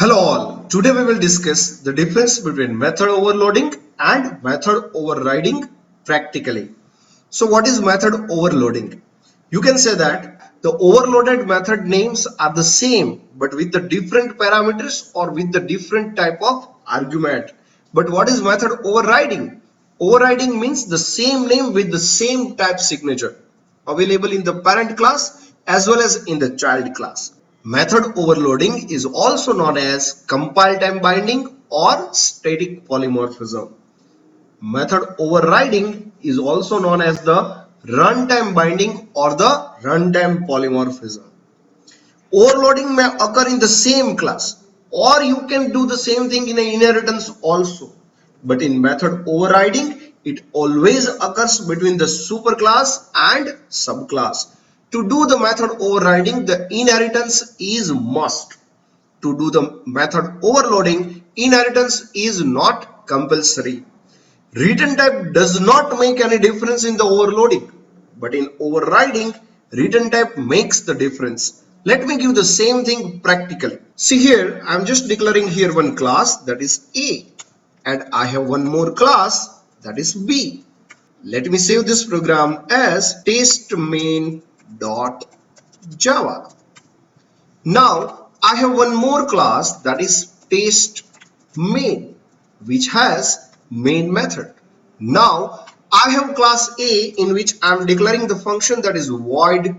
Hello all, today we will discuss the difference between method overloading and method overriding practically. So what is method overloading? You can say that the overloaded method names are the same but with the different parameters or with the different type of argument. But what is method overriding? Overriding means the same name with the same type signature available in the parent class as well as in the child class. Method overloading is also known as compile time binding or static polymorphism. Method overriding is also known as the runtime binding or the runtime polymorphism. Overloading may occur in the same class, or you can do the same thing in an inheritance also. But in method overriding, it always occurs between the superclass and subclass. To do the method overriding, the inheritance is must. To do the method overloading, inheritance is not compulsory. Return type does not make any difference in the overloading, but in overriding, return type makes the difference. Let me give the same thing practically. See here, I am just declaring here one class, that is A, and I have one more class, that is B. Let me save this program as testmain.java. Now I have one more class, that is testMain, which has main method. Now I have class A in which I am declaring the function that is void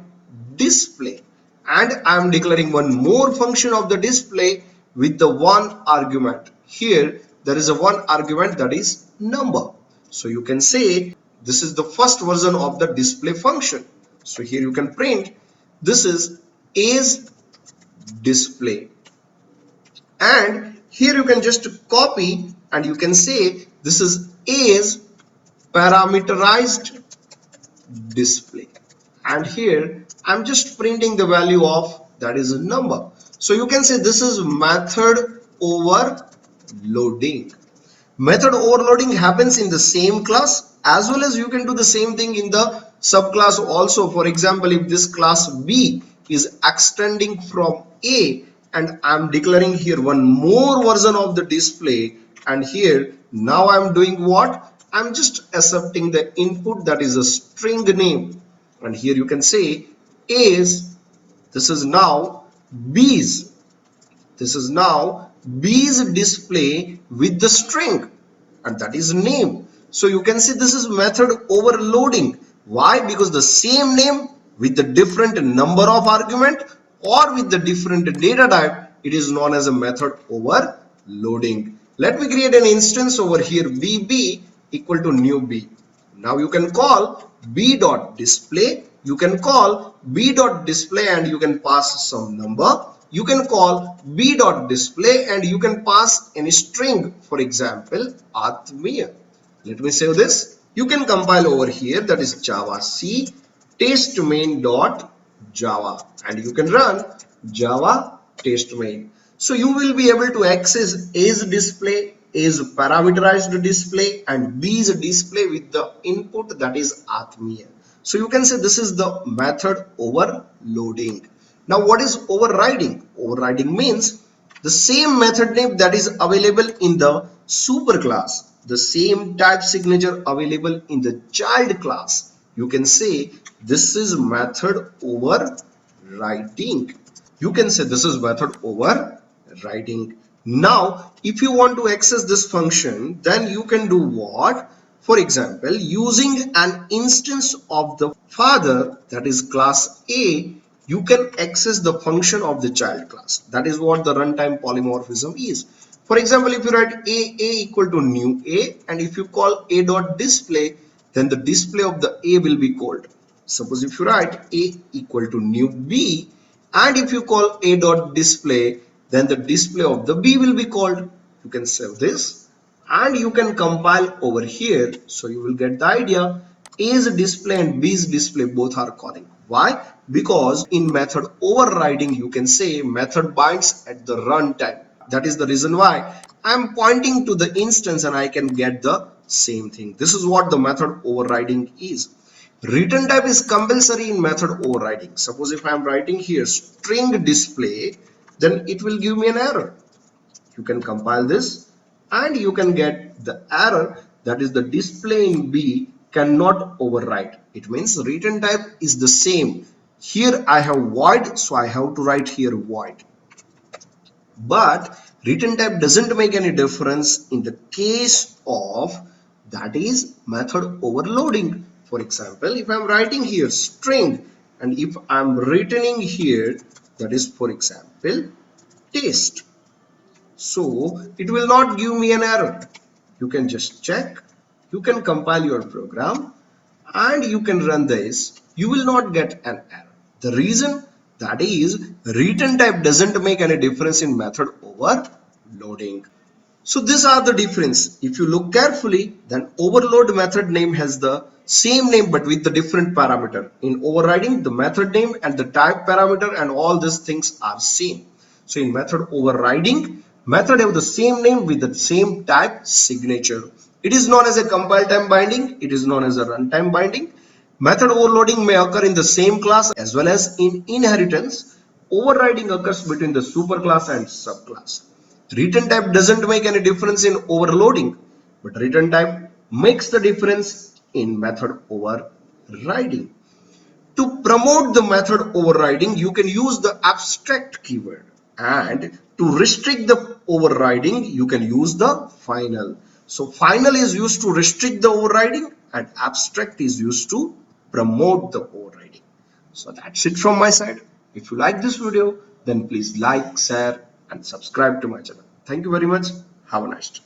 display, and I am declaring one more function of the display with the one argument. Here there is a one argument, that is number. So you can say this is the first version of the display function. So here you can print this is A's display, and here you can just copy and you can say this is A's parameterized display, and here I'm just printing the value of that is a number. So you can say this is method overloading. Method overloading happens in the same class as well as you can do the same thing in the subclass also. For example, if this class B is extending from A and I'm declaring here one more version of the display, and here now I'm doing what? I'm just accepting the input that is a string name, and here you can say A's, this is now B's. This is now B's display with the string, and that is name. So you can see this is method overloading. Why? Because the same name with the different number of argument or with the different data type, it is known as a method overloading. Let me create an instance over here, VB equal to new B. Now you can call b.display, you can call b.display and you can pass some number. You can call b.display and you can pass any string, for example Atmiya. Let me save this. You can compile over here, that is Java C testmain.java, and you can run Java testmain. So you will be able to access A's display, A's parameterized display and B's display with the input that is Atmiya. So you can say this is the method overloading. Now what is overriding? Overriding means the same method name that is available in the superclass, the same type signature available in the child class. You can say this is method overriding. You can say this is method overriding. Now if you want to access this function, then you can do what? For example, using an instance of the father, that is class A, you can access the function of the child class. That is what the runtime polymorphism is. For example, if you write a equal to new A, and if you call a dot display, then the display of the A will be called. Suppose if you write A equal to new B, and if you call a dot display, then the display of the B will be called. You can save this and you can compile over here. So you will get the idea. A's display and B's display both are calling. Why? Because in method overriding, you can say method binds at the runtime. That is the reason why I am pointing to the instance and I can get the same thing. This is what the method overriding is. Return type is compulsory in method overriding. Suppose if I am writing here string display, then it will give me an error. You can compile this and you can get the error, that is the display in B cannot overwrite. It means return type is the same. Here I have void, so I have to write here void. But return type doesn't make any difference in the case of, that is, method overloading. For example, if I'm writing here string and if I'm returning here, that is, for example, test, so it will not give me an error. You can just check, you can compile your program and you can run this. You will not get an error. The reason, that is, return type doesn't make any difference in method overloading. So these are the difference. If you look carefully, then overload method name has the same name but with the different parameter. In overriding, the method name and the type parameter and all these things are same. So in method overriding, method have the same name with the same type signature. It is known as a compile time binding. It is known as a runtime binding. Method overloading may occur in the same class as well as in inheritance. Overriding occurs between the superclass and subclass. Return type doesn't make any difference in overloading, but return type makes the difference in method overriding. To promote the method overriding, you can use the abstract keyword, and to restrict the overriding, you can use the final. So final is used to restrict the overriding and abstract is used to promote the overriding. So that's it from my side. If you like this video, then please like, share and subscribe to my channel. Thank you very much. Have a nice day.